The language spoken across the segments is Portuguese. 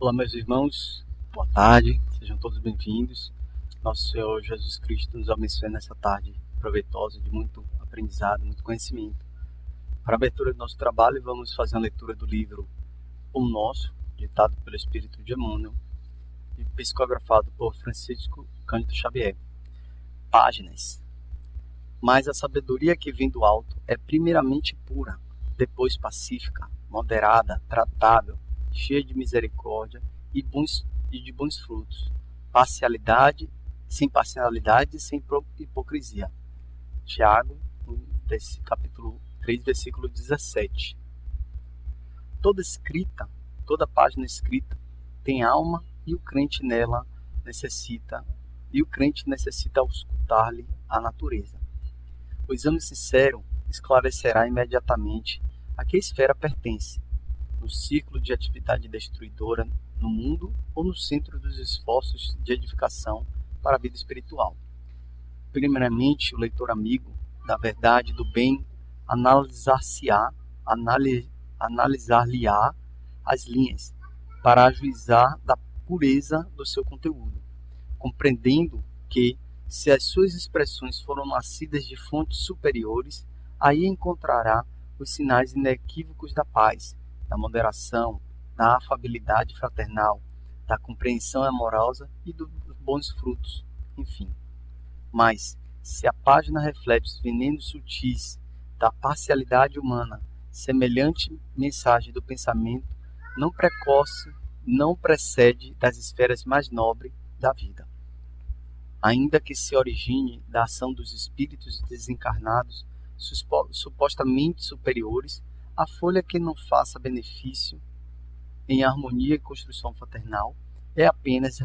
Olá, meus irmãos, boa tarde, sejam todos bem-vindos. Nosso Senhor Jesus Cristo nos abençoe nessa tarde proveitosa de muito aprendizado, muito conhecimento. Para a abertura do nosso trabalho, vamos fazer a leitura do livro O Nosso, ditado pelo Espírito de Emmanuel e psicografado por Francisco Cândido Xavier. Páginas. Mas a sabedoria que vem do alto é primeiramente pura, depois pacífica, moderada, tratável, cheia de misericórdia e de bons frutos, sem parcialidade e sem hipocrisia. Tiago, capítulo 3, versículo 17. Toda página escrita tem alma e o crente necessita auscultar-lhe a natureza. O exame sincero esclarecerá imediatamente a que esfera pertence, no círculo de atividade destruidora no mundo ou no centro dos esforços de edificação para a vida espiritual. Primeiramente, o leitor amigo da verdade e do bem analisar-lhe-á as linhas para ajuizar da pureza do seu conteúdo, compreendendo que, se as suas expressões foram nascidas de fontes superiores, aí encontrará os sinais inequívocos da paz, da moderação, da afabilidade fraternal, da compreensão amorosa e dos bons frutos, enfim. Mas, se a página reflete os venenos sutis da parcialidade humana, semelhante mensagem do pensamento não precede das esferas mais nobres da vida. Ainda que se origine da ação dos espíritos desencarnados supostamente superiores, a folha que não faça benefício em harmonia e construção fraternal é apenas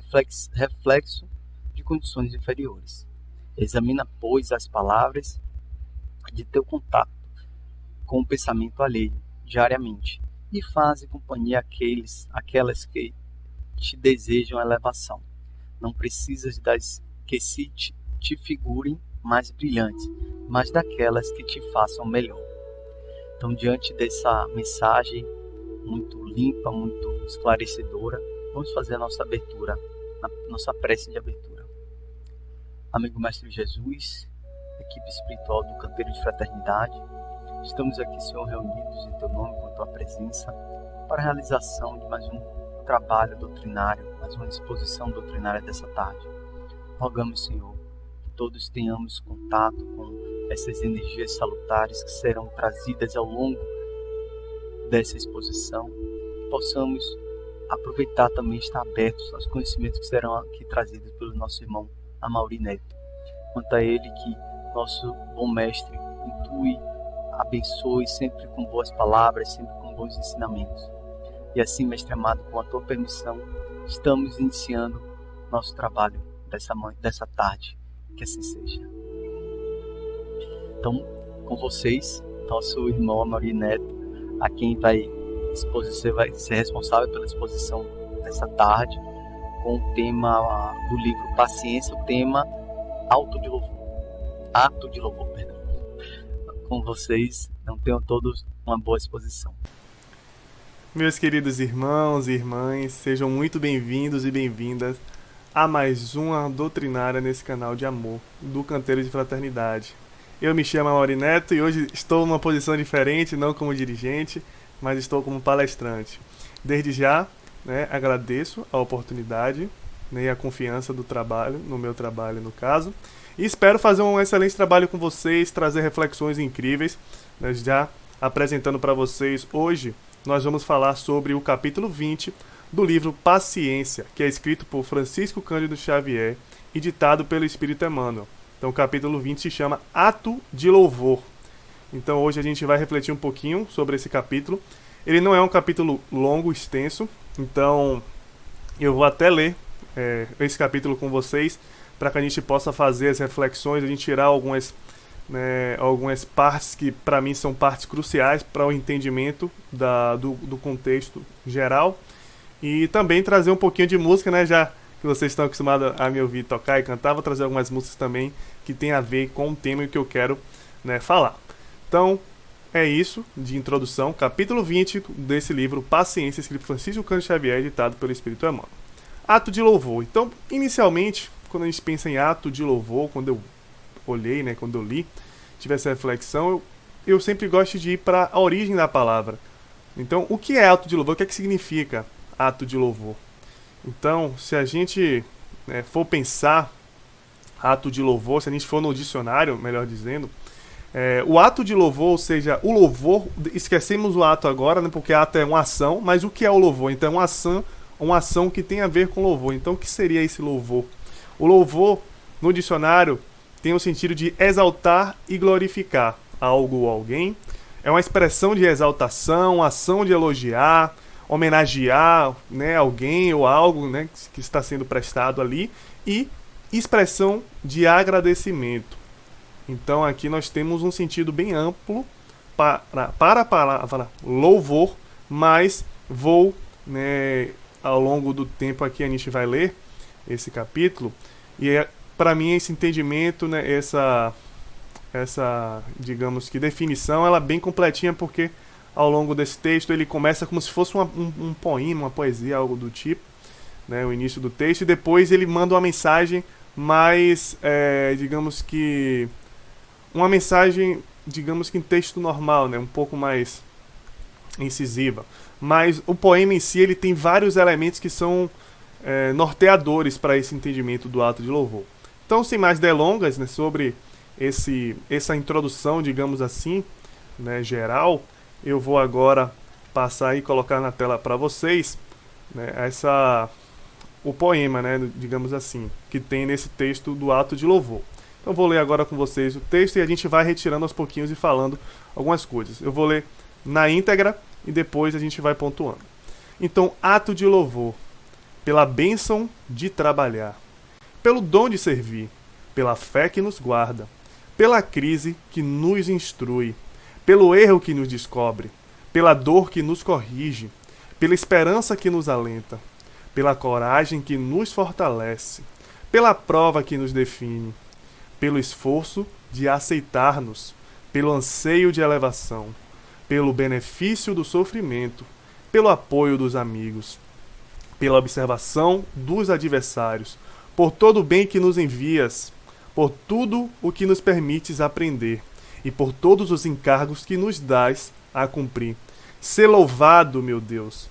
reflexo de condições inferiores. Examina, pois, as palavras de teu contato com o pensamento alheio diariamente e faze companhia aquelas que te desejam elevação. Não precisas das que te figurem mais brilhantes, mas daquelas que te façam melhor. Então, diante dessa mensagem muito limpa, muito esclarecedora, vamos fazer a nossa abertura, a nossa prece de abertura. Amigo Mestre Jesus, equipe espiritual do Canteiro de Fraternidade, estamos aqui, Senhor, reunidos em Teu nome, com Tua presença, para a realização de mais um trabalho doutrinário, mais uma exposição doutrinária dessa tarde. Rogamos, Senhor, que todos tenhamos contato com essas energias salutares que serão trazidas ao longo dessa exposição, que possamos aproveitar também, estar abertos aos conhecimentos que serão aqui trazidos pelo nosso irmão Amaury Neto. Quanto a ele, que nosso bom mestre intui, abençoe sempre com boas palavras, sempre com bons ensinamentos. E assim, mestre amado, com a tua permissão, estamos iniciando nosso trabalho dessa tarde, que assim seja. Então, com vocês, nosso irmão Amaury Neto, a quem vai ser responsável pela exposição dessa tarde, com o tema do livro Paciência, o tema Ato de Louvor, perdão. Com vocês, não tenham todos uma boa exposição. Meus queridos irmãos e irmãs, sejam muito bem-vindos e bem-vindas a mais uma doutrinária nesse canal de amor do Canteiro de Fraternidade. Eu me chamo Amaury Neto e hoje estou numa posição diferente, não como dirigente, mas estou como palestrante. Desde já, agradeço a oportunidade, e a confiança do trabalho, no meu trabalho no caso, e espero fazer um excelente trabalho com vocês, trazer reflexões incríveis, já apresentando para vocês hoje. Nós vamos falar sobre o capítulo 20 do livro Paciência, que é escrito por Francisco Cândido Xavier e ditado pelo Espírito Emmanuel. Então o capítulo 20 se chama Ato de Louvor. Então hoje a gente vai refletir um pouquinho sobre esse capítulo. Ele não é um capítulo longo, extenso, então eu vou até ler esse capítulo com vocês para que a gente possa fazer as reflexões, a gente tirar algumas partes que para mim são partes cruciais para o entendimento do contexto geral, e também trazer um pouquinho de música, já que vocês estão acostumados a me ouvir tocar e cantar, vou trazer algumas músicas também que tem a ver com o tema que eu quero falar. Então, é isso de introdução, capítulo 20 desse livro Paciência, escrito por Francisco Cândido Xavier, editado pelo Espírito Emmanuel. Ato de louvor. Então, inicialmente, quando a gente pensa em ato de louvor, quando eu olhei, quando eu li, tive essa reflexão, eu sempre gosto de ir para a origem da palavra. Então, o que é ato de louvor? O que é que significa ato de louvor? Então, se a gente for pensar ato de louvor, se a gente for no dicionário, melhor dizendo, o ato de louvor, ou seja, o louvor, esquecemos o ato agora, porque ato é uma ação, mas o que é o louvor? Então, é uma ação que tem a ver com louvor. Então, o que seria esse louvor? O louvor, no dicionário, tem o sentido de exaltar e glorificar algo ou alguém. É uma expressão de exaltação, ação de elogiar, homenagear alguém ou algo que está sendo prestado ali, e expressão de agradecimento. Então aqui nós temos um sentido bem amplo para a palavra louvor, mas vou, ao longo do tempo aqui a gente vai ler esse capítulo, e para mim esse entendimento, essa, digamos que definição, ela é bem completinha, porque ao longo desse texto ele começa como se fosse um poema, uma poesia, algo do tipo, o início do texto, e depois ele manda uma mensagem mais, digamos que uma mensagem, digamos que em texto normal, um pouco mais incisiva. Mas o poema em si, ele tem vários elementos que são norteadores para esse entendimento do ato de louvor. Então, sem mais delongas, sobre essa introdução, digamos assim, geral, eu vou agora passar e colocar na tela para vocês o poema, digamos assim, que tem nesse texto do ato de louvor. Então eu vou ler agora com vocês o texto e a gente vai retirando aos pouquinhos e falando algumas coisas. Eu vou ler na íntegra e depois a gente vai pontuando. Então, ato de louvor, pela bênção de trabalhar, pelo dom de servir, pela fé que nos guarda, pela crise que nos instrui, pelo erro que nos descobre, pela dor que nos corrige, pela esperança que nos alenta, pela coragem que nos fortalece, pela prova que nos define, pelo esforço de aceitar-nos, pelo anseio de elevação, pelo benefício do sofrimento, pelo apoio dos amigos, pela observação dos adversários, por todo o bem que nos envias, por tudo o que nos permites aprender e por todos os encargos que nos dás a cumprir. Sê louvado, meu Deus.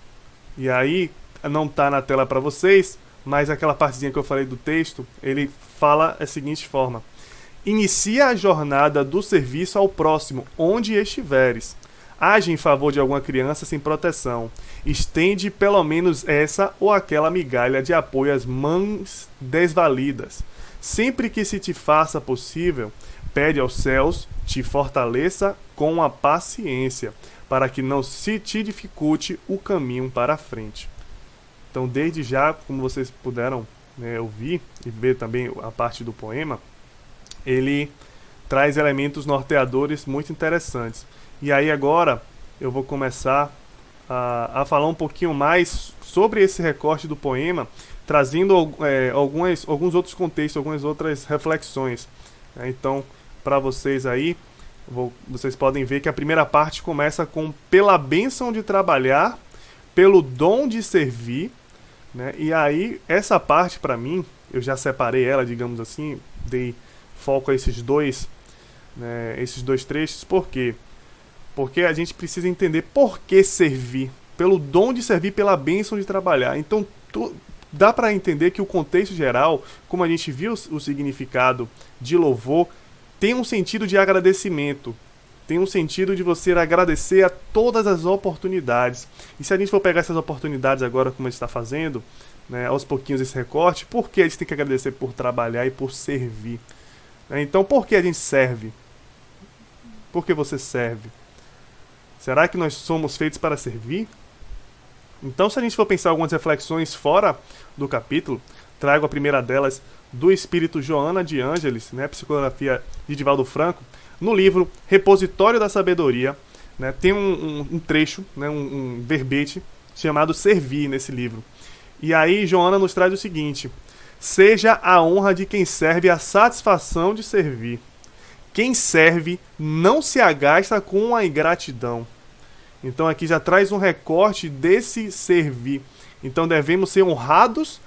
E aí, não está na tela para vocês, mas aquela partezinha que eu falei do texto, ele fala da seguinte forma: inicia a jornada do serviço ao próximo, onde estiveres. Age em favor de alguma criança sem proteção. Estende pelo menos essa ou aquela migalha de apoio às mães desvalidas. Sempre que se te faça possível, pede aos céus te fortaleça com a paciência, para que não se te dificulte o caminho para a frente. Então, desde já, como vocês puderam ouvir e ver também a parte do poema, ele traz elementos norteadores muito interessantes. E aí agora eu vou começar a falar um pouquinho mais sobre esse recorte do poema, trazendo alguns outros contextos, algumas outras reflexões. Então, para vocês aí, vocês podem ver que a primeira parte começa com pela bênção de trabalhar, pelo dom de servir, e aí essa parte para mim, eu já separei ela, digamos assim, dei foco a esses dois trechos. Por quê? Porque a gente precisa entender por que servir, pelo dom de servir, pela bênção de trabalhar. Então, dá para entender que o contexto geral, como a gente viu o significado de louvor, tem um sentido de agradecimento, tem um sentido de você agradecer a todas as oportunidades. E se a gente for pegar essas oportunidades agora, como a gente está fazendo, aos pouquinhos esse recorte, por que a gente tem que agradecer por trabalhar e por servir? Então, por que a gente serve? Por que você serve? Será que nós somos feitos para servir? Então, se a gente for pensar algumas reflexões fora do capítulo, trago a primeira delas do espírito Joana de Ângeles, psicografia de Divaldo Franco, no livro Repositório da Sabedoria, tem um trecho, um verbete chamado Servir nesse livro. E aí Joana nos traz o seguinte: seja a honra de quem serve a satisfação de servir. Quem serve não se agasta com a ingratidão. Então aqui já traz um recorte desse servir. Então devemos ser honrados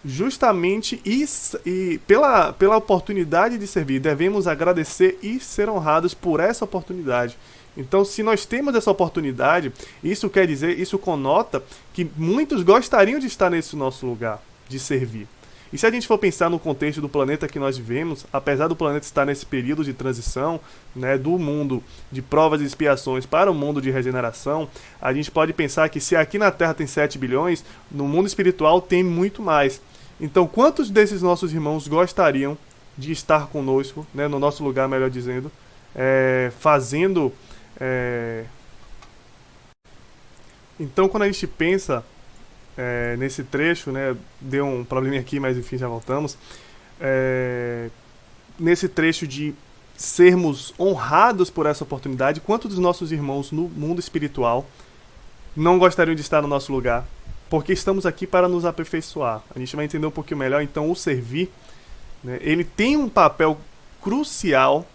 justamente e pela oportunidade de servir. Devemos agradecer e ser honrados por essa oportunidade. Então, se nós temos essa oportunidade, isso quer dizer, isso conota que muitos gostariam de estar nesse nosso lugar, de servir. E se a gente for pensar no contexto do planeta que nós vivemos, apesar do planeta estar nesse período de transição, né, do mundo de provas e expiações para o mundo de regeneração, a gente pode pensar que se aqui na Terra tem 7 bilhões, no mundo espiritual tem muito mais. Então, quantos desses nossos irmãos gostariam de estar conosco, né, no nosso lugar, melhor dizendo, fazendo... Então, quando a gente pensa nesse trecho, né, deu um probleminha aqui, mas enfim, já voltamos, nesse trecho de sermos honrados por essa oportunidade, quantos dos nossos irmãos no mundo espiritual não gostariam de estar no nosso lugar? Porque estamos aqui para nos aperfeiçoar. A gente vai entender um pouquinho melhor, então, o servir, né, ele tem um papel crucial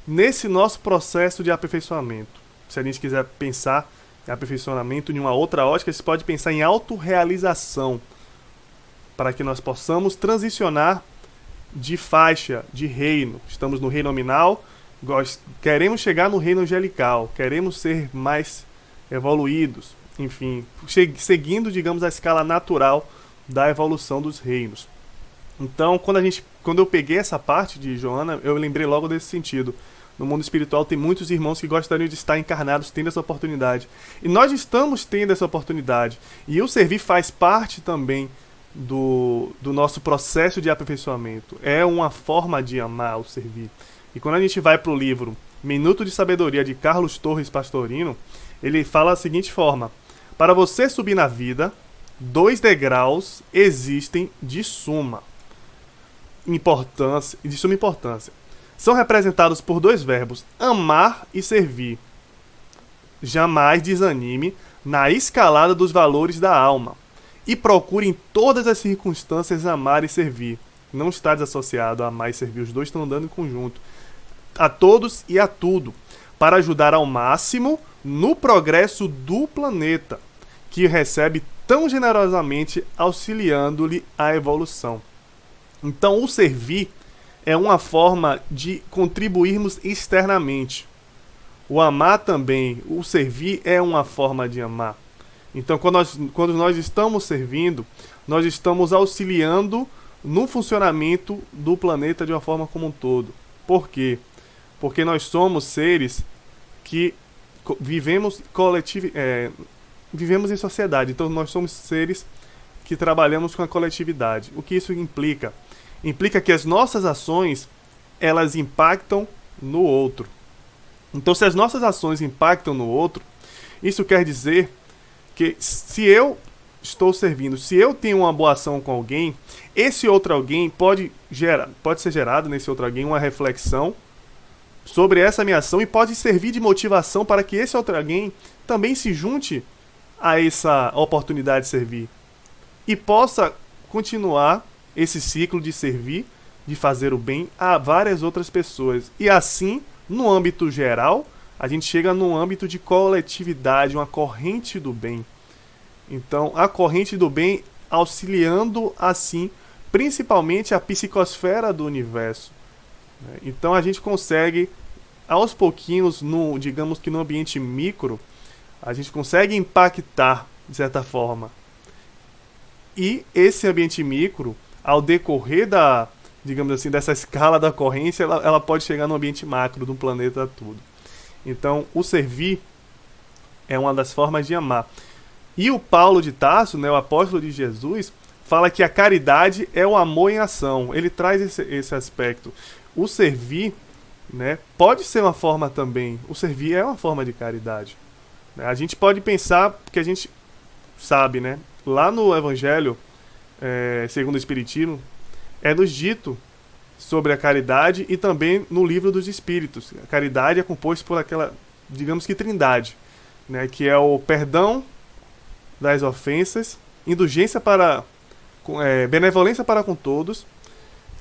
nesse nosso processo de aperfeiçoamento. Se a gente quiser pensar em aperfeiçoamento em uma outra ótica, você pode pensar em autorrealização, para que nós possamos transicionar de faixa, de reino. Estamos no reino nominal, queremos chegar no reino angelical, queremos ser mais evoluídos, enfim, seguindo, digamos, a escala natural da evolução dos reinos. Então, quando eu peguei essa parte de Joana, eu lembrei logo desse sentido. No mundo espiritual tem muitos irmãos que gostariam de estar encarnados tendo essa oportunidade. E nós estamos tendo essa oportunidade. E o servir faz parte também do nosso processo de aperfeiçoamento. É uma forma de amar o servir. E quando a gente vai para o livro Minuto de Sabedoria, de Carlos Torres Pastorino, ele fala da seguinte forma: para você subir na vida, 2 degraus existem de suma importância. São representados por 2 verbos, amar e servir. Jamais desanime na escalada dos valores da alma e procure em todas as circunstâncias amar e servir. Não está desassociado a amar e servir, os dois estão andando em conjunto. A todos e a tudo, para ajudar ao máximo no progresso do planeta, que recebe tão generosamente, auxiliando-lhe a evolução. Então, o servir é uma forma de contribuirmos externamente. O amar também, o servir é uma forma de amar. Então, quando nós estamos servindo, nós estamos auxiliando no funcionamento do planeta de uma forma como um todo. Por quê? Porque nós somos seres que vivemos em sociedade. Então, nós somos seres que trabalhamos com a coletividade. O que isso implica? Implica que as nossas ações, elas impactam no outro. Então, se as nossas ações impactam no outro, isso quer dizer que se eu estou servindo, se eu tenho uma boa ação com alguém, esse outro alguém pode ser gerado nesse outro alguém uma reflexão sobre essa minha ação e pode servir de motivação para que esse outro alguém também se junte a essa oportunidade de servir e possa continuar esse ciclo de servir, de fazer o bem a várias outras pessoas. E assim, no âmbito geral, a gente chega num âmbito de coletividade, uma corrente do bem. Então, a corrente do bem auxiliando, assim, principalmente a psicosfera do universo. Então, a gente consegue, aos pouquinhos, digamos que no ambiente micro, a gente consegue impactar, de certa forma. E esse ambiente micro, ao decorrer digamos assim, dessa escala da corrência, ela pode chegar no ambiente macro do planeta todo. Então, o servir é uma das formas de amar. E o Paulo de Tarso, né, o apóstolo de Jesus, fala que a caridade é o amor em ação. Ele traz esse aspecto. O servir, né, pode ser uma forma também. O servir é uma forma de caridade. A gente pode pensar, porque a gente sabe, né, lá no Evangelho, segundo o Espiritismo, nos dito sobre a caridade e também no Livro dos Espíritos. A caridade é composta por aquela, digamos que trindade, né, que é o perdão das ofensas, indulgência benevolência para com todos,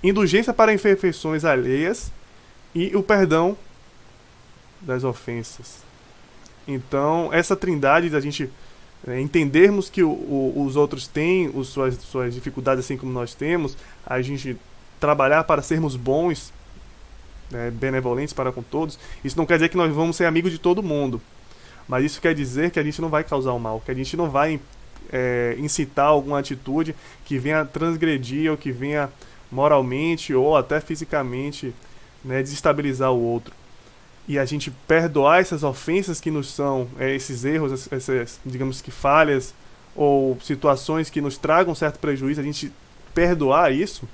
indulgência para imperfeições alheias e o perdão das ofensas. Então, essa trindade da gente entendermos que os outros têm suas dificuldades assim como nós temos, a gente trabalhar para sermos bons, benevolentes para com todos, isso não quer dizer que nós vamos ser amigos de todo mundo, mas isso quer dizer que a gente não vai causar o mal, que a gente não vai incitar alguma atitude que venha transgredir ou que venha moralmente ou até fisicamente desestabilizar o outro. E a gente perdoar essas ofensas que nos são, esses erros, essas, digamos que falhas ou situações que nos tragam certo prejuízo, a gente perdoar isso,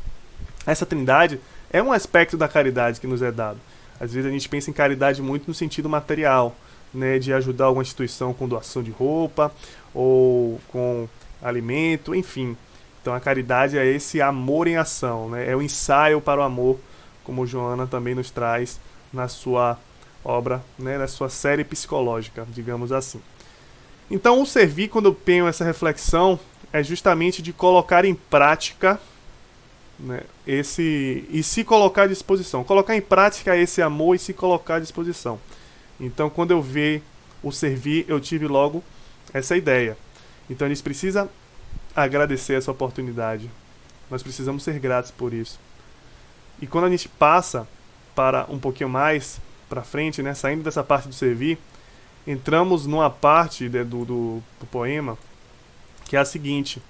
essa trindade é um aspecto da caridade que nos é dado. Às vezes a gente pensa em caridade muito no sentido material, de ajudar alguma instituição com doação de roupa ou com alimento, enfim. Então a caridade é esse amor em ação, é o ensaio para o amor, como Joana também nos traz na sua obra, na sua série psicológica, digamos assim. Então o servir, quando eu tenho essa reflexão, é justamente de colocar em prática e se colocar à disposição. Colocar em prática esse amor e se colocar à disposição. Então quando eu ver o servir, eu tive logo essa ideia. Então a gente precisa agradecer essa oportunidade. Nós precisamos ser gratos por isso. E quando a gente passa para um pouquinho mais para frente, saindo dessa parte do servir, entramos numa parte do poema que é a seguinte: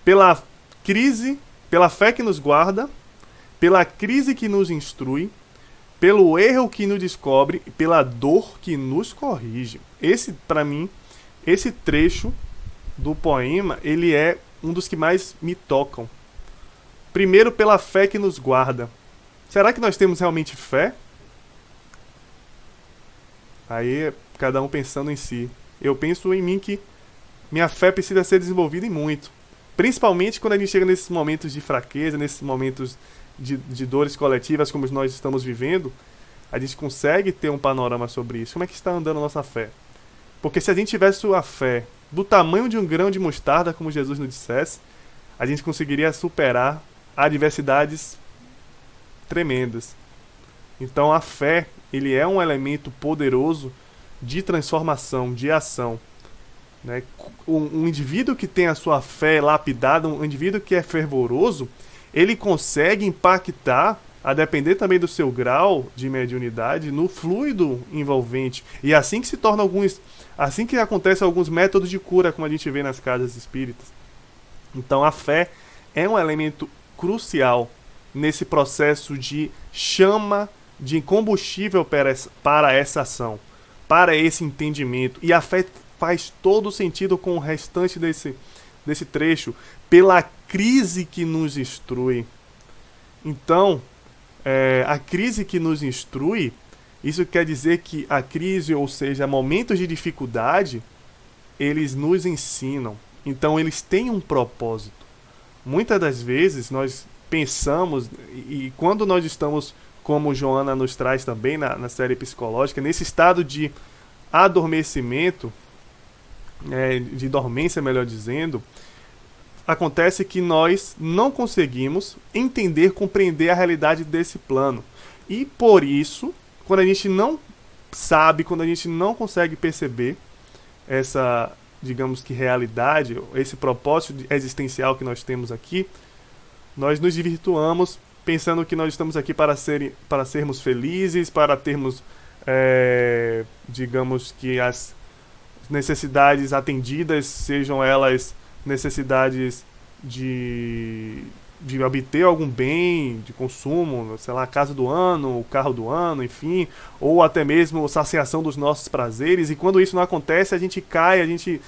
pela crise, pela fé que nos guarda, pela crise que nos instrui, pelo erro que nos descobre e pela dor que nos corrige. Esse, para mim, esse trecho do poema, ele é um dos que mais me tocam. Primeiro, pela fé que nos guarda. Será que nós temos realmente fé? Aí, cada um pensando em si. Eu penso em mim que minha fé precisa ser desenvolvida em muito. Principalmente quando a gente chega nesses momentos de fraqueza, nesses momentos de dores coletivas como nós estamos vivendo, a gente consegue ter um panorama sobre isso. Como é que está andando a nossa fé? Porque se a gente tivesse a fé do tamanho de um grão de mostarda, como Jesus nos dissesse, a gente conseguiria superar adversidades tremendas. Então a fé, ele é um elemento poderoso de transformação, de ação. Um indivíduo que tem a sua fé lapidada, um indivíduo que é fervoroso, ele consegue impactar, a depender também do seu grau de mediunidade, no fluido envolvente. E assim que se torna assim que acontecem alguns métodos de cura, como a gente vê nas casas espíritas. Então a fé é um elemento crucial nesse processo de chama, de combustível para essa ação, para esse entendimento. E a fé faz todo sentido com o restante desse trecho, pela crise que nos instrui. Então, a crise que nos instrui, isso quer dizer que a crise, ou seja, momentos de dificuldade, eles nos ensinam. Então, eles têm um propósito. Muitas das vezes, nós pensamos, e quando nós estamos, como Joana nos traz também na série psicológica, nesse estado de adormecimento, de dormência, melhor dizendo, acontece que nós não conseguimos entender, compreender a realidade desse plano. E por isso, quando a gente não sabe, quando a gente não consegue perceber essa, digamos que realidade, esse propósito existencial que nós temos aqui, nós nos desvirtuamos pensando que nós estamos aqui para sermos felizes, para termos, digamos que as necessidades atendidas, sejam elas necessidades de obter algum bem de consumo, sei lá, a casa do ano, o carro do ano, enfim, ou até mesmo a saciação dos nossos prazeres. E quando isso não acontece, a gente cai, a gente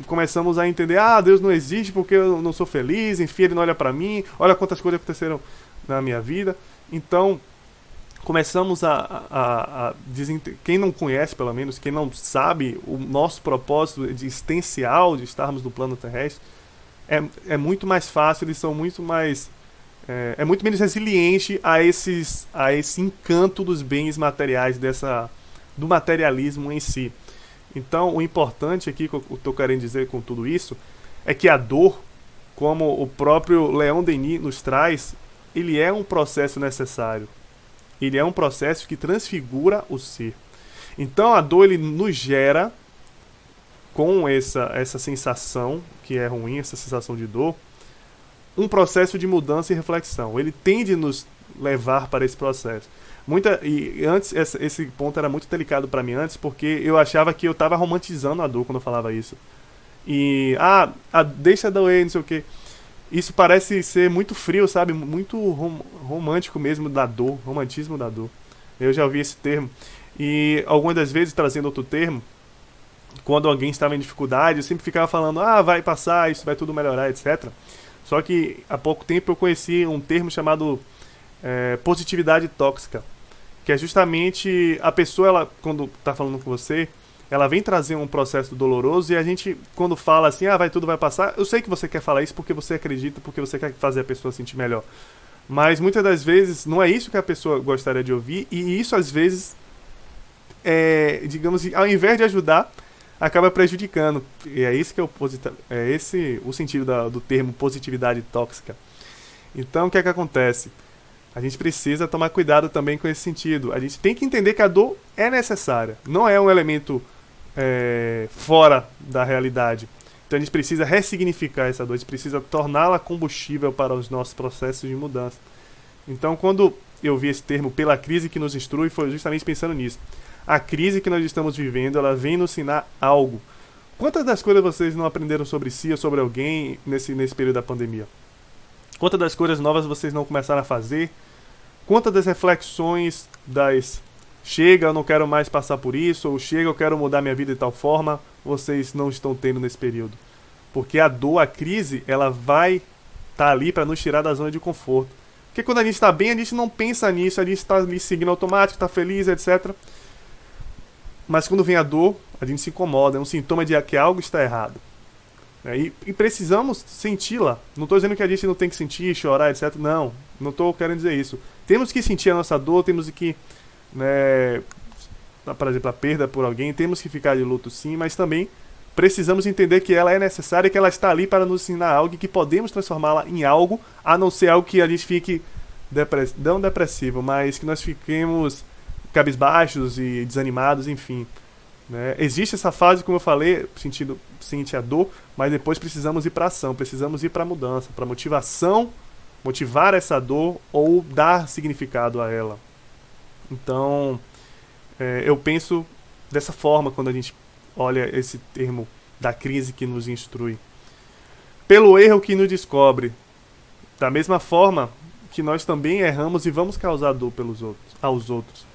começamos a entender: Deus não existe porque eu não sou feliz, enfim, Ele não olha para mim, olha quantas coisas aconteceram na minha vida. Então começamos quem não conhece, pelo menos, quem não sabe o nosso propósito existencial de estarmos no plano terrestre, é muito mais fácil, eles são muito mais... É muito menos resiliente a esse encanto dos bens materiais, do materialismo em si. Então, o importante aqui, que eu estou querendo dizer com tudo isso, é que a dor, como o próprio Leon Denis nos traz, ele é um processo necessário. ele é um processo que transfigura o ser. Então a dor ele nos gera, com essa sensação que é ruim, essa sensação de dor, um processo de mudança e reflexão. Ele tende a nos levar para esse processo. E antes, esse ponto era muito delicado para mim antes, porque eu achava que eu estava romantizando a dor quando eu falava isso. E, deixa doer, não sei o que. Isso parece ser muito frio, sabe? Muito romântico mesmo da dor, romantismo da dor. Eu já ouvi esse termo. E algumas das vezes, trazendo outro termo, quando alguém estava em dificuldade, eu sempre ficava falando, vai passar, isso vai tudo melhorar, etc. Só que há pouco tempo eu conheci um termo chamado positividade tóxica, que é justamente a pessoa, ela, quando está falando com você, ela vem trazer um processo doloroso e a gente, quando fala assim, tudo vai passar, eu sei que você quer falar isso porque você acredita, porque você quer fazer a pessoa sentir melhor. Mas muitas das vezes não é isso que a pessoa gostaria de ouvir, e isso às vezes, digamos, ao invés de ajudar, acaba prejudicando. E é isso que é esse o sentido do termo positividade tóxica. Então o que é que acontece? A gente precisa tomar cuidado também com esse sentido. A gente tem que entender que a dor é necessária. Não é um elemento fora da realidade. Então a gente precisa ressignificar essa dor. A gente precisa torná-la combustível para os nossos processos de mudança. Então quando eu vi esse termo, pela crise que nos instrui, foi justamente pensando nisso. A crise que nós estamos vivendo, ela vem nos ensinar algo. Quantas das coisas vocês não aprenderam sobre si ou sobre alguém nesse período da pandemia? Quantas das coisas novas vocês não começaram a fazer? Quantas das reflexões chega, eu não quero mais passar por isso, ou chega, eu quero mudar minha vida de tal forma, vocês não estão tendo nesse período? Porque a dor, a crise, ela vai estar ali para nos tirar da zona de conforto. Porque quando a gente está bem, a gente não pensa nisso, a gente está ali seguindo automático, está feliz, etc. Mas quando vem a dor, a gente se incomoda, é um sintoma de que algo está errado. E precisamos senti-la. Não estou dizendo que a gente não tem que sentir, chorar, etc. Não estou querendo dizer isso. Temos que sentir a nossa dor, temos que, por exemplo, a perda por alguém, temos que ficar de luto sim, mas também precisamos entender que ela é necessária, que ela está ali para nos ensinar algo e que podemos transformá-la em algo, a não ser algo que a gente fique não depressivo, mas que nós fiquemos cabisbaixos e desanimados, enfim. Existe essa fase, como eu falei, sentir a dor, mas depois precisamos ir para ação, precisamos ir para mudança, para motivação, motivar essa dor ou dar significado a ela. Então, eu penso dessa forma quando a gente olha esse termo da crise que nos instrui. Pelo erro que nos descobre, da mesma forma que nós também erramos e vamos causar dor aos outros.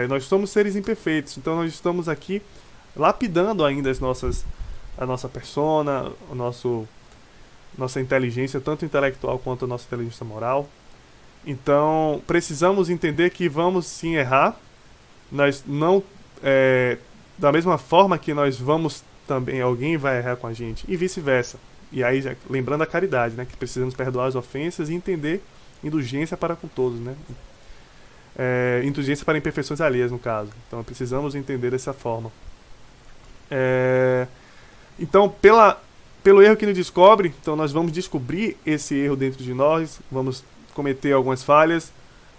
Nós somos seres imperfeitos, então nós estamos aqui lapidando ainda a nossa persona, nossa inteligência, tanto intelectual quanto a nossa inteligência moral. Então, precisamos entender que vamos sim errar. Nós não, da mesma forma que nós vamos também, alguém vai errar com a gente, e vice-versa. E aí, lembrando a caridade, que precisamos perdoar as ofensas e entender indulgência para com todos, indulgência para imperfeições alheias, no caso. Então, precisamos entender dessa forma. Então, pelo erro que nos descobre, então nós vamos descobrir esse erro dentro de nós, vamos cometer algumas falhas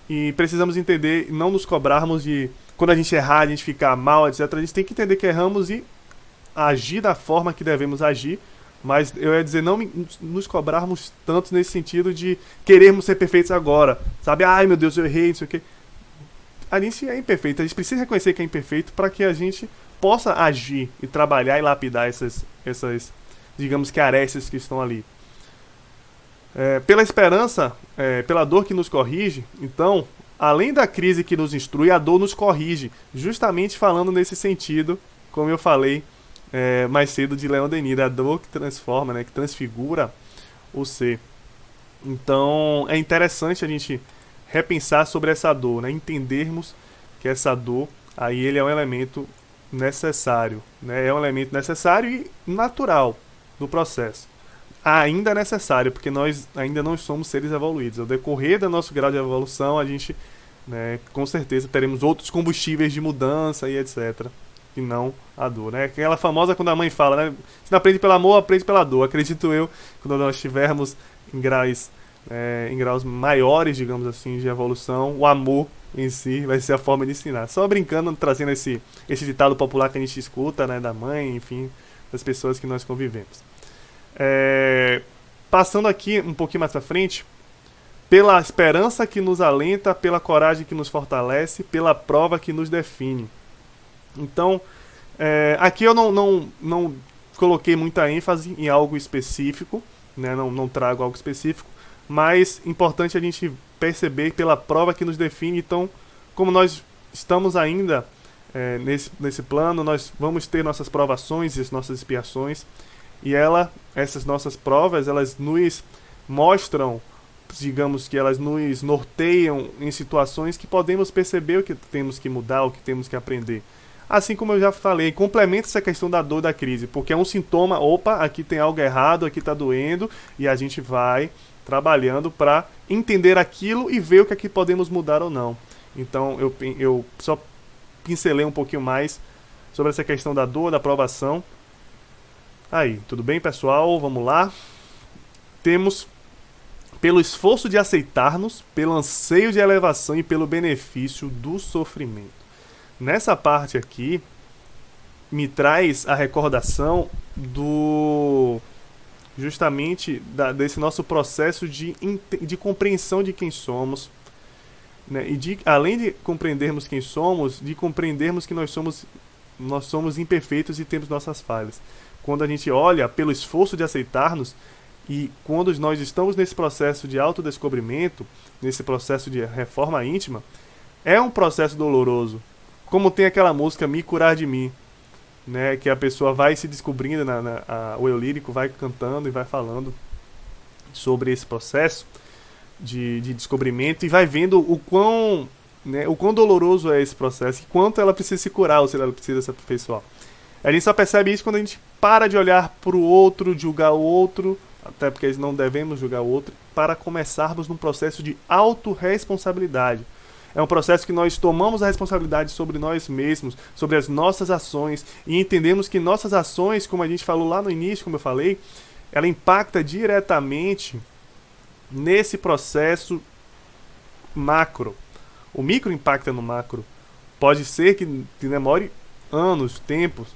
e precisamos entender, não nos cobrarmos de, quando a gente errar, a gente ficar mal, etc. A gente tem que entender que erramos e agir da forma que devemos agir, mas eu ia dizer, não nos cobrarmos tanto nesse sentido de querermos ser perfeitos agora, sabe? Ai meu Deus, eu errei, não sei o quê. A gente é imperfeito, a gente precisa reconhecer que é imperfeito para que a gente possa agir e trabalhar e lapidar essas digamos que arestas que estão ali. Pela esperança, pela dor que nos corrige, então, além da crise que nos instrui, a dor nos corrige, justamente falando nesse sentido, como eu falei mais cedo de Leon Denis, a dor que transforma, que transfigura o ser. Então, é interessante a gente repensar sobre essa dor, entendermos que essa dor, aí ele é um elemento necessário, é um elemento necessário e natural do processo. Ainda necessário, porque nós ainda não somos seres evoluídos. Ao decorrer do nosso grau de evolução, a gente, com certeza, teremos outros combustíveis de mudança e etc. E não a dor. Aquela famosa quando a mãe fala, se não aprende pelo amor, aprende pela dor. Acredito eu, quando nós estivermos em graus maiores, digamos assim, de evolução, o amor em si vai ser a forma de ensinar. Só brincando, trazendo esse ditado popular que a gente escuta, né, da mãe, enfim, das pessoas que nós convivemos. Passando aqui um pouquinho mais pra frente, pela esperança que nos alenta, pela coragem que nos fortalece, pela prova que nos define. Então, aqui eu não coloquei muita ênfase em algo específico, né? Não trago algo específico, mas importante a gente perceber pela prova que nos define. Então, como nós estamos ainda nesse plano, nós vamos ter nossas provações e nossas expiações, e essas nossas provas, elas nos mostram, digamos que elas nos norteiam em situações que podemos perceber o que temos que mudar, o que temos que aprender. Assim como eu já falei, complementa essa questão da dor da crise, porque é um sintoma, opa, aqui tem algo errado, aqui está doendo, e a gente vai trabalhando para entender aquilo e ver o que aqui podemos mudar ou não. Então eu só pincelei um pouquinho mais sobre essa questão da dor, da provação. Aí, tudo bem, pessoal? Vamos lá. Temos pelo esforço de aceitar-nos, pelo anseio de elevação e pelo benefício do sofrimento. Nessa parte aqui, me traz a recordação justamente desse nosso processo de compreensão de quem somos, né? E além de compreendermos quem somos, de compreendermos que nós somos imperfeitos e temos nossas falhas. Quando a gente olha pelo esforço de aceitar-nos, e quando nós estamos nesse processo de autodescobrimento, nesse processo de reforma íntima, é um processo doloroso. Como tem aquela música Me Curar de Mim, né, que a pessoa vai se descobrindo, o eu lírico vai cantando e vai falando sobre esse processo de descobrimento e vai vendo o quão doloroso é esse processo e quanto ela precisa se curar, ou seja, ela precisa se aperfeiçoar. A gente só percebe isso quando a gente para de olhar para o outro, julgar o outro, até porque não devemos julgar o outro, para começarmos num processo de autorresponsabilidade. É um processo que nós tomamos a responsabilidade sobre nós mesmos, sobre as nossas ações, e entendemos que nossas ações, como a gente falou lá no início, como eu falei, ela impacta diretamente nesse processo macro. O micro impacta no macro. Pode ser que demore anos, tempos,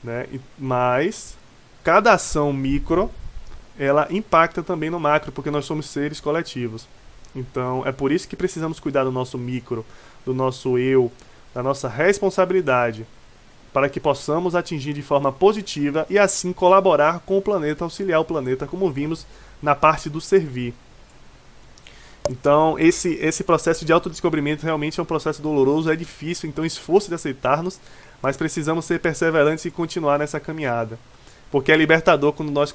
né? Mas cada ação micro, ela impacta também no macro, porque nós somos seres coletivos. Então, é por isso que precisamos cuidar do nosso micro, do nosso eu, da nossa responsabilidade, para que possamos atingir de forma positiva e assim colaborar com o planeta, auxiliar o planeta, como vimos na parte do servir. Então, esse processo de autodescobrimento realmente é um processo doloroso, é difícil, então esforço de aceitar-nos, mas precisamos ser perseverantes e continuar nessa caminhada. Porque é libertador quando nós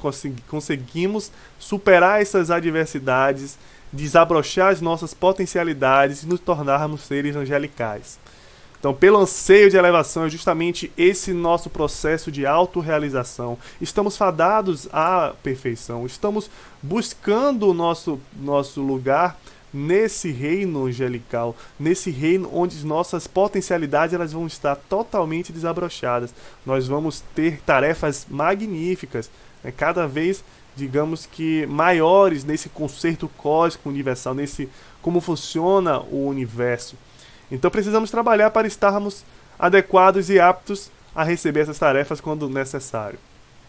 conseguimos superar essas adversidades, desabrochar as nossas potencialidades e nos tornarmos seres angelicais. Então, pelo anseio de elevação, é justamente esse nosso processo de autorrealização. Estamos fadados à perfeição, estamos buscando o nosso lugar nesse reino angelical, nesse reino onde nossas potencialidades elas vão estar totalmente desabrochadas. Nós vamos ter tarefas magníficas, né, cada vez, digamos que, maiores nesse concerto cósmico universal, nesse como funciona o universo. Então precisamos trabalhar para estarmos adequados e aptos a receber essas tarefas quando necessário.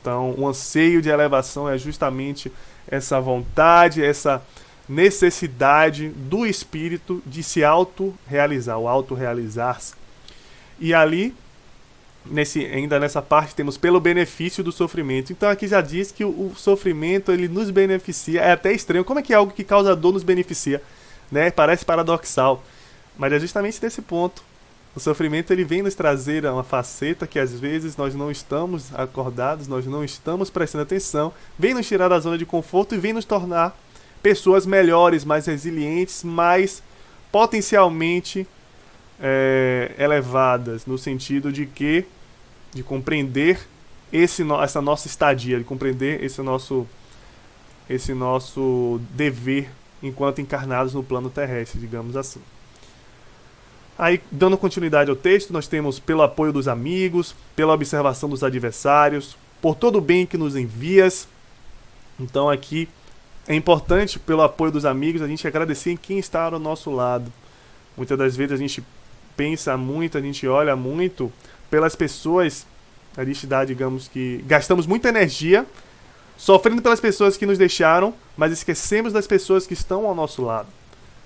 Então, o anseio de elevação é justamente essa vontade, essa necessidade do espírito de se autorrealizar, o autorrealizar-se. E ali, ainda nessa parte, temos pelo benefício do sofrimento. Então aqui já diz que o sofrimento ele nos beneficia. É até estranho. Como é que algo que causa dor nos beneficia? Né? Parece paradoxal. Mas é justamente desse ponto. O sofrimento ele vem nos trazer uma faceta que às vezes nós não estamos acordados, nós não estamos prestando atenção, vem nos tirar da zona de conforto e vem nos tornar pessoas melhores, mais resilientes, mais potencialmente elevadas, no sentido de compreender essa nossa estadia, de compreender esse nosso dever enquanto encarnados no plano terrestre, digamos assim. Aí, dando continuidade ao texto, nós temos pelo apoio dos amigos, pela observação dos adversários, por todo o bem que nos envias. Então aqui é importante, pelo apoio dos amigos, a gente agradecer em quem está ao nosso lado. Muitas das vezes a gente pensa muito, a gente olha muito pelas pessoas, a gente dá, digamos que gastamos muita energia sofrendo pelas pessoas que nos deixaram, mas esquecemos das pessoas que estão ao nosso lado.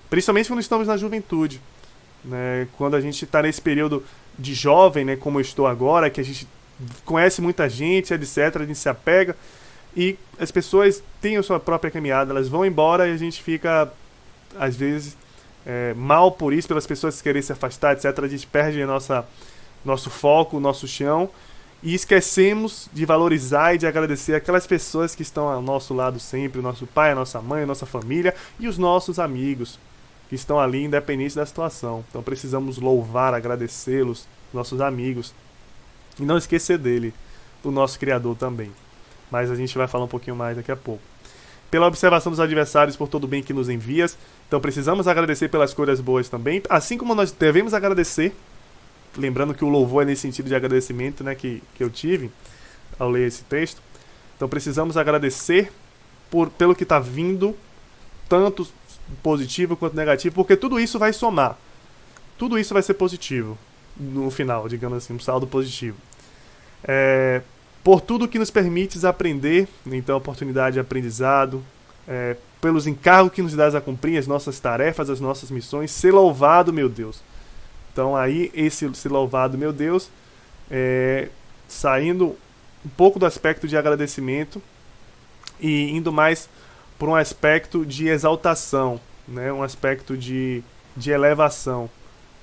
Principalmente quando estamos na juventude, né? Quando a gente está nesse período de jovem, né, como eu estou agora, que a gente conhece muita gente, etc., a gente se apega, e as pessoas têm a sua própria caminhada, elas vão embora e a gente fica, às vezes, mal por isso, pelas pessoas quererem se afastar, etc., a gente perde nosso foco, nosso chão, e esquecemos de valorizar e de agradecer aquelas pessoas que estão ao nosso lado sempre, o nosso pai, a nossa mãe, a nossa família e os nossos amigos que estão ali independente da situação. Então precisamos louvar, agradecê-los, nossos amigos, e não esquecer dele, do nosso Criador também. Mas a gente vai falar um pouquinho mais daqui a pouco. Pela observação dos adversários, por todo o bem que nos envias. Então precisamos agradecer pelas coisas boas também, assim como nós devemos agradecer. Lembrando que o louvor é nesse sentido de agradecimento, né, que eu tive ao ler esse texto. Então precisamos agradecer pelo que está vindo, tanto positivo quanto negativo, porque tudo isso vai somar. Tudo isso vai ser positivo no final, digamos assim, um saldo positivo. Por tudo que nos permites aprender, então oportunidade de aprendizado, pelos encargos que nos dás a cumprir, as nossas tarefas, as nossas missões, ser louvado, meu Deus. Então aí, esse louvado, meu Deus, saindo um pouco do aspecto de agradecimento e indo mais por um aspecto de exaltação, né? Um aspecto de elevação.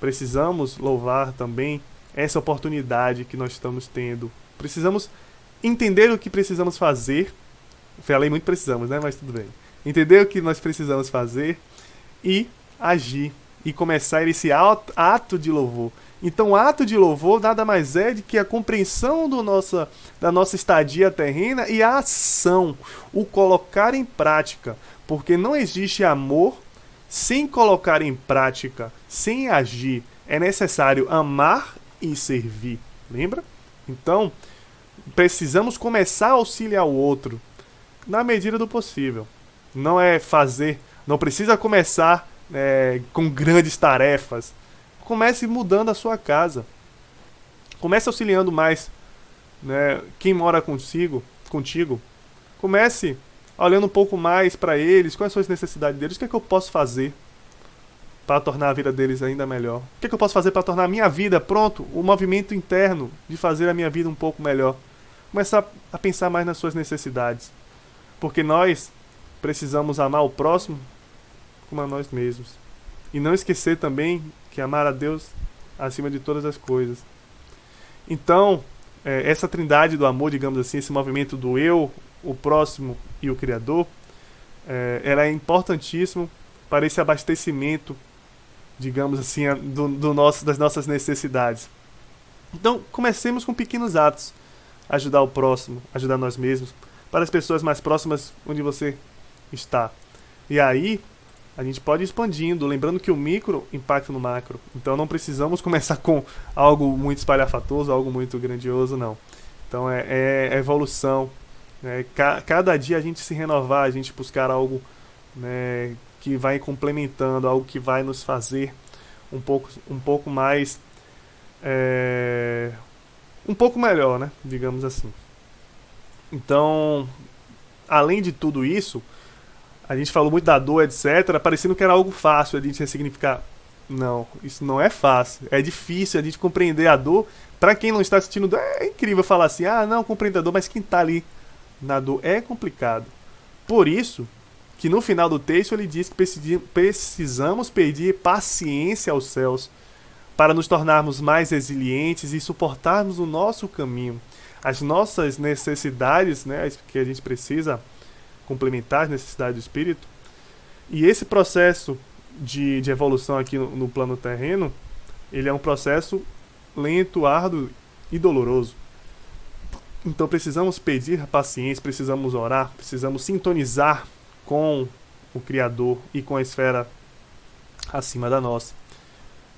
Precisamos louvar também essa oportunidade que nós estamos tendo. Precisamos entender o que precisamos fazer. Falei muito precisamos, né? Mas tudo bem. Entender o que nós precisamos fazer e agir. E começar esse ato de louvor. Então, o ato de louvor nada mais é do que a compreensão da nossa estadia terrena e a ação, o colocar em prática. Porque não existe amor sem colocar em prática, sem agir. É necessário amar e servir. Lembra? Então, precisamos começar a auxiliar o outro na medida do possível. Não é fazer, não precisa começar com grandes tarefas. Comece mudando a sua casa. Comece auxiliando mais, né, quem mora contigo. Comece olhando um pouco mais para eles, quais são as necessidades deles, o que é que eu posso fazer para tornar a vida deles ainda melhor. O que é que eu posso fazer para tornar a minha vida, pronto, o movimento interno de fazer a minha vida um pouco melhor. Começar a pensar mais nas suas necessidades. Porque nós precisamos amar o próximo como a nós mesmos. E não esquecer também que amar a Deus acima de todas as coisas. Então, essa trindade do amor, digamos assim, esse movimento do eu, o próximo e o Criador, ela é importantíssimo para esse abastecimento, digamos assim, das nossas necessidades. Então, comecemos com pequenos atos. Ajudar o próximo, ajudar nós mesmos, para as pessoas mais próximas onde você está. E aí, a gente pode ir expandindo, lembrando que o micro impacta no macro. Então não precisamos começar com algo muito espalhafatoso, algo muito grandioso, não. Então é evolução. Cada dia a gente se renovar, a gente buscar algo, né, que vai complementando, algo que vai nos fazer um pouco mais... um pouco melhor, né? Digamos assim. Então, além de tudo isso, a gente falou muito da dor, etc., parecendo que era algo fácil a gente ressignificar. Não, isso não é fácil. É difícil a gente compreender a dor. Para quem não está assistindo, é incrível falar assim, não, compreendo a dor, mas quem está ali na dor é complicado. Por isso, que no final do texto ele diz que precisamos pedir paciência aos céus para nos tornarmos mais resilientes e suportarmos o nosso caminho. As nossas necessidades, né, que a gente precisa complementar, as necessidades do espírito. E esse processo de evolução aqui no plano terreno, ele é um processo lento, árduo e doloroso. Então precisamos pedir paciência, precisamos orar, precisamos sintonizar com o Criador e com a esfera acima da nossa.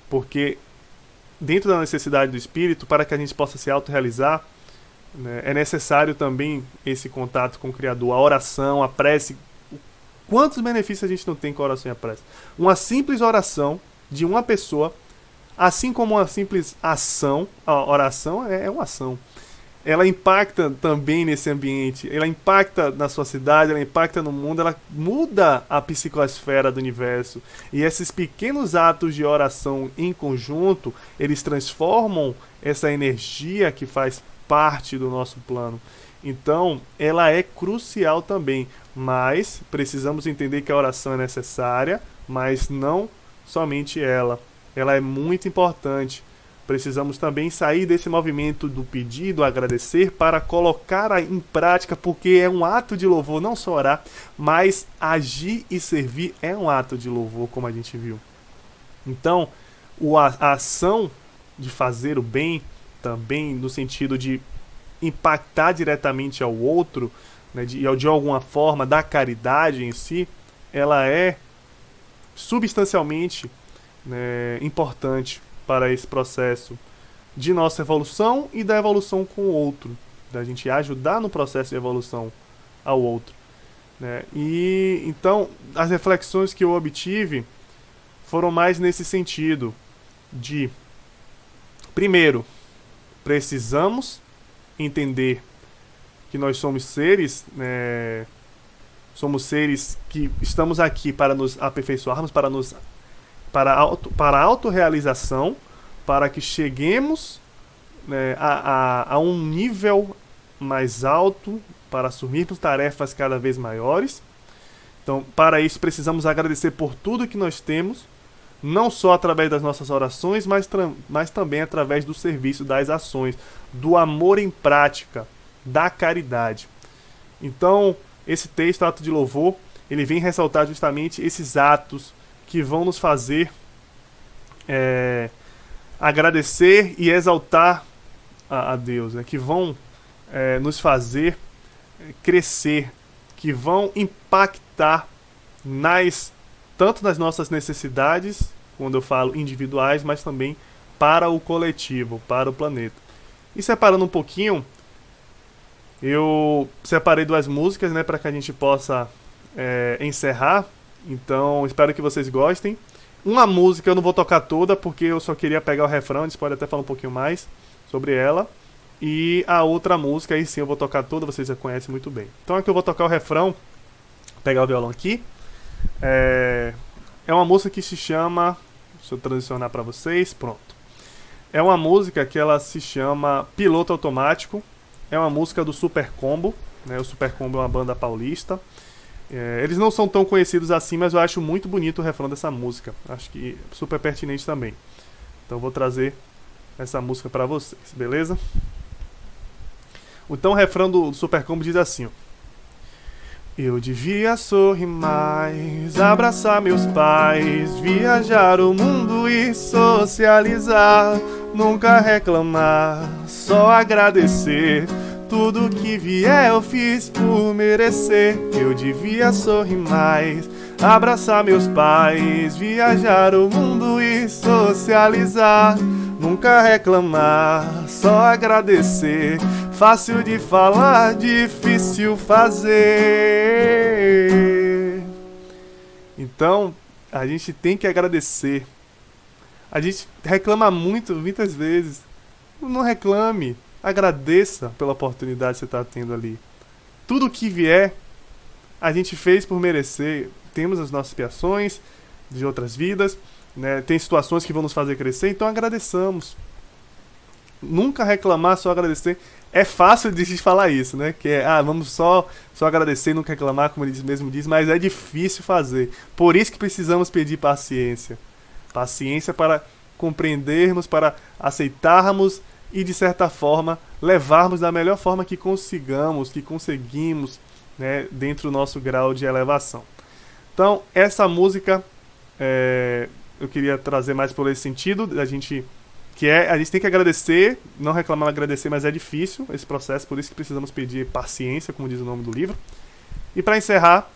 Porque dentro da necessidade do espírito, para que a gente possa se autorrealizar, né, é necessário também esse contato com o Criador, a oração, a prece. Quantos benefícios a gente não tem com a oração e a prece? Uma simples oração de uma pessoa, assim como uma simples ação, a oração é uma ação. Ela impacta também nesse ambiente, ela impacta na sua cidade, ela impacta no mundo, ela muda a psicosfera do universo. E esses pequenos atos de oração em conjunto, eles transformam essa energia que faz parte do nosso plano. Então, ela é crucial também, mas precisamos entender que a oração é necessária, mas não somente ela. Ela é muito importante. Precisamos também sair desse movimento do pedir, do agradecer, para colocar em prática, porque é um ato de louvor, não só orar, mas agir e servir é um ato de louvor, como a gente viu. Então, a ação de fazer o bem, também no sentido de impactar diretamente ao outro, né, de alguma forma, da caridade em si, ela é substancialmente, né, importante para esse processo de nossa evolução e da evolução com o outro, da gente ajudar no processo de evolução ao outro, né? E então as reflexões que eu obtive foram mais nesse sentido de, primeiro, precisamos entender que nós somos seres, né, somos seres que estamos aqui para nos aperfeiçoarmos, para a autorrealização, para que cheguemos, né, a um nível mais alto, para assumirmos tarefas cada vez maiores. Então, para isso, precisamos agradecer por tudo que nós temos, não só através das nossas orações, mas também através do serviço, das ações, do amor em prática, da caridade. Então, esse texto, Ato de Louvor, ele vem ressaltar justamente esses atos que vão nos fazer agradecer e exaltar a Deus, né? Que vão nos fazer crescer, que vão impactar tanto nas nossas necessidades, quando eu falo individuais, mas também para o coletivo, para o planeta. E separando um pouquinho, eu separei 2 músicas, né, para que a gente possa encerrar. Então, espero que vocês gostem. Uma música eu não vou tocar toda, porque eu só queria pegar o refrão, a gente pode até falar um pouquinho mais sobre ela. E a outra música, aí sim eu vou tocar toda, vocês já conhecem muito bem. Então aqui eu vou tocar o refrão, vou pegar o violão aqui. É uma música que se chama... Deixa eu transicionar para vocês, pronto. É uma música que ela se chama Piloto Automático. É uma música do Super Combo, né? O Super Combo é uma banda paulista. Eles não são tão conhecidos assim, mas eu acho muito bonito o refrão dessa música. Acho que é super pertinente também. Então eu vou trazer essa música para vocês, beleza? Então o refrão do Super Combo diz assim, ó: eu devia sorrir mais, abraçar meus pais, viajar o mundo e socializar, nunca reclamar, só agradecer. Tudo que vier eu fiz por merecer. Eu devia sorrir mais, abraçar meus pais, viajar o mundo e socializar, nunca reclamar, só agradecer. Fácil de falar, difícil fazer. Então, a gente tem que agradecer. A gente reclama muitas vezes. Não reclame. Agradeça pela oportunidade que você está tendo ali. Tudo que vier, a gente fez por merecer. Temos as nossas expiações de outras vidas, né? Tem situações que vão nos fazer crescer, então agradeçamos. Nunca reclamar, só agradecer. É fácil de falar isso, né? Que vamos só agradecer e nunca reclamar, como ele mesmo diz, mas é difícil fazer. Por isso que precisamos pedir paciência. Paciência para compreendermos, para aceitarmos e, de certa forma, levarmos da melhor forma que conseguimos, né, dentro do nosso grau de elevação. Então, essa música eu queria trazer mais por esse sentido, a gente tem que agradecer, não reclamar, agradecer, mas é difícil esse processo, por isso que precisamos pedir paciência, como diz o nome do livro. E para encerrar,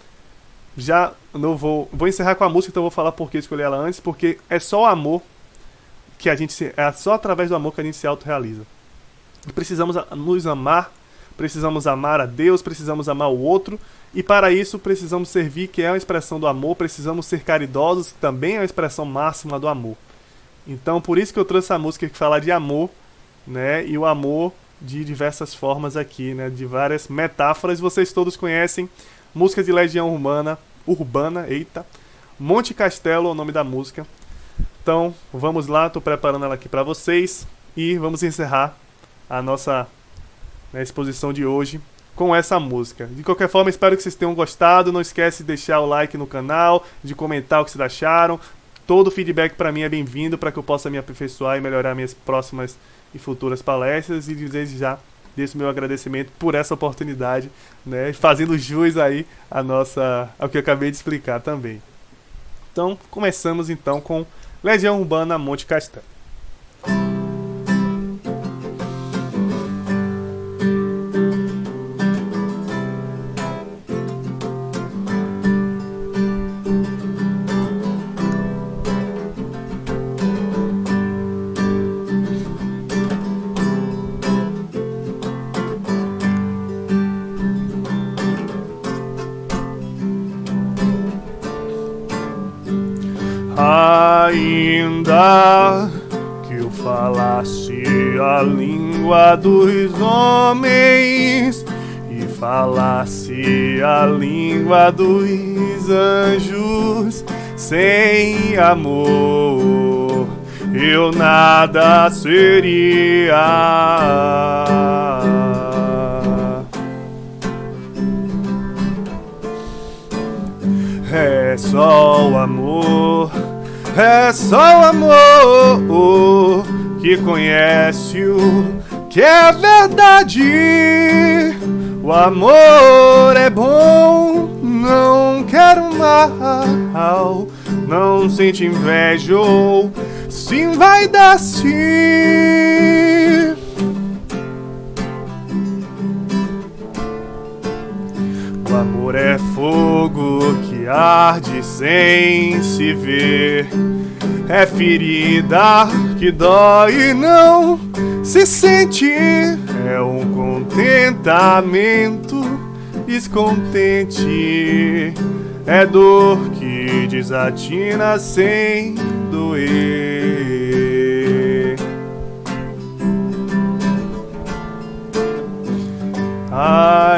vou encerrar com a música, então eu vou falar por que escolhi ela antes, porque é só o amor é só através do amor que a gente se autorrealiza. E precisamos nos amar precisamos amar a Deus, precisamos amar o outro, e para isso precisamos servir, que é uma expressão do amor, precisamos ser caridosos, que também é uma expressão máxima do amor. Então, por isso que eu trouxe essa música que fala de amor, né? E o amor de diversas formas aqui, né? De várias metáforas. Vocês todos conhecem música de Legião Urbana, Monte Castelo é o nome da música. Então, vamos lá, tô preparando ela aqui para vocês e vamos encerrar a nossa, né, exposição de hoje com essa música. De qualquer forma, espero que vocês tenham gostado. Não esquece de deixar o like no canal, de comentar o que vocês acharam. Todo feedback para mim é bem-vindo para que eu possa me aperfeiçoar e melhorar minhas próximas e futuras palestras. E desde já deixo meu agradecimento por essa oportunidade, né, fazendo jus aí ao que eu acabei de explicar também. Então, começamos então com Legião Urbana, Monte Castelo. Ainda que eu falasse a língua dos homens e falasse a língua dos anjos, sem amor eu nada seria. É só o amor, é só o amor que conhece o que é verdade. O amor é bom, não quero mal, não sente inveja ou se envaidace. O amor é fogo que arde sem se ver, é ferida que dói e não se sente, é um contentamento descontente, é dor que desatina sem doer.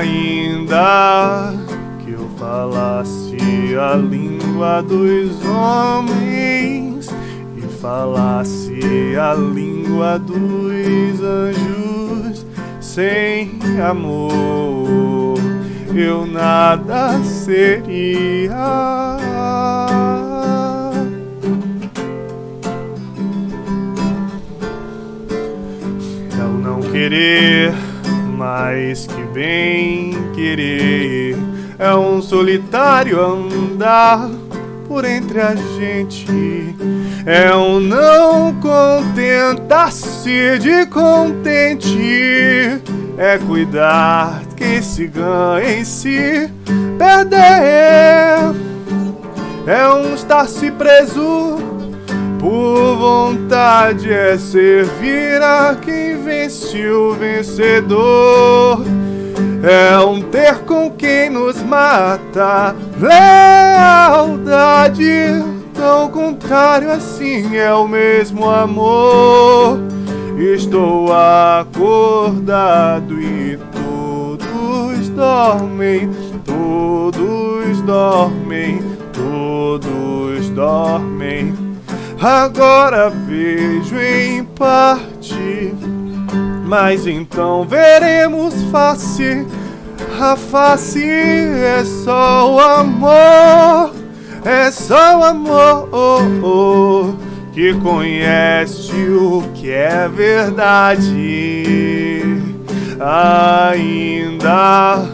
Ainda que eu falasse a língua dos homens e falasse a língua dos anjos, sem amor eu nada seria. É o não querer mais que bem querer, é um solitário andar por entre a gente, é um não contentar-se de contente, é cuidar quem se ganha em se perder, é um estar-se preso por vontade, é servir a quem vence o vencedor, é um ter com quem nos mata lealdade, tão contrário assim é o mesmo amor. Estou acordado e todos dormem, todos dormem, todos dormem. Agora vejo em parte, mas então veremos face a face. É só o amor, é só o amor que conhece o que é verdade. Ainda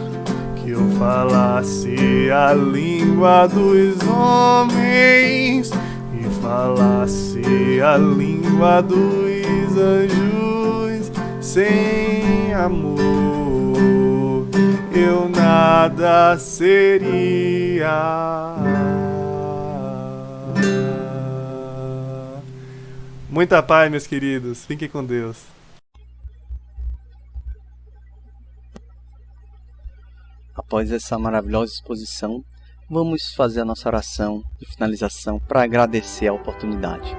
que eu falasse a língua dos homens e falasse a língua dos anjos, sem amor eu nada seria. Muita paz, meus queridos. Fiquem com Deus. após essa maravilhosa exposição, vamos fazer a nossa oração de finalização para agradecer a oportunidade.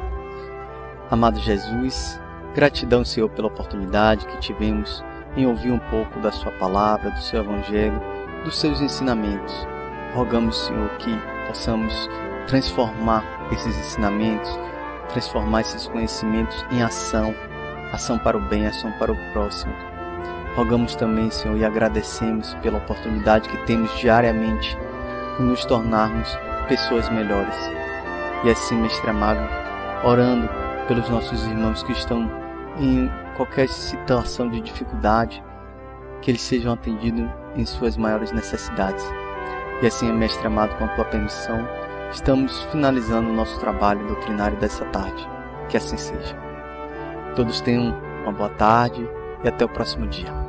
Amado Jesus, gratidão, Senhor, pela oportunidade que tivemos em ouvir um pouco da sua palavra, do seu evangelho, dos seus ensinamentos. Rogamos, Senhor, que possamos transformar esses ensinamentos, transformar esses conhecimentos em ação para o bem, ação para o próximo. Rogamos também, Senhor, e agradecemos pela oportunidade que temos diariamente de nos tornarmos pessoas melhores. E assim, Mestre amado, orando pelos nossos irmãos que estão em qualquer situação de dificuldade, que eles sejam atendidos em suas maiores necessidades. E assim, Mestre amado, com a tua permissão, estamos finalizando o nosso trabalho doutrinário dessa tarde. Que assim seja. Todos tenham uma boa tarde e até o próximo dia.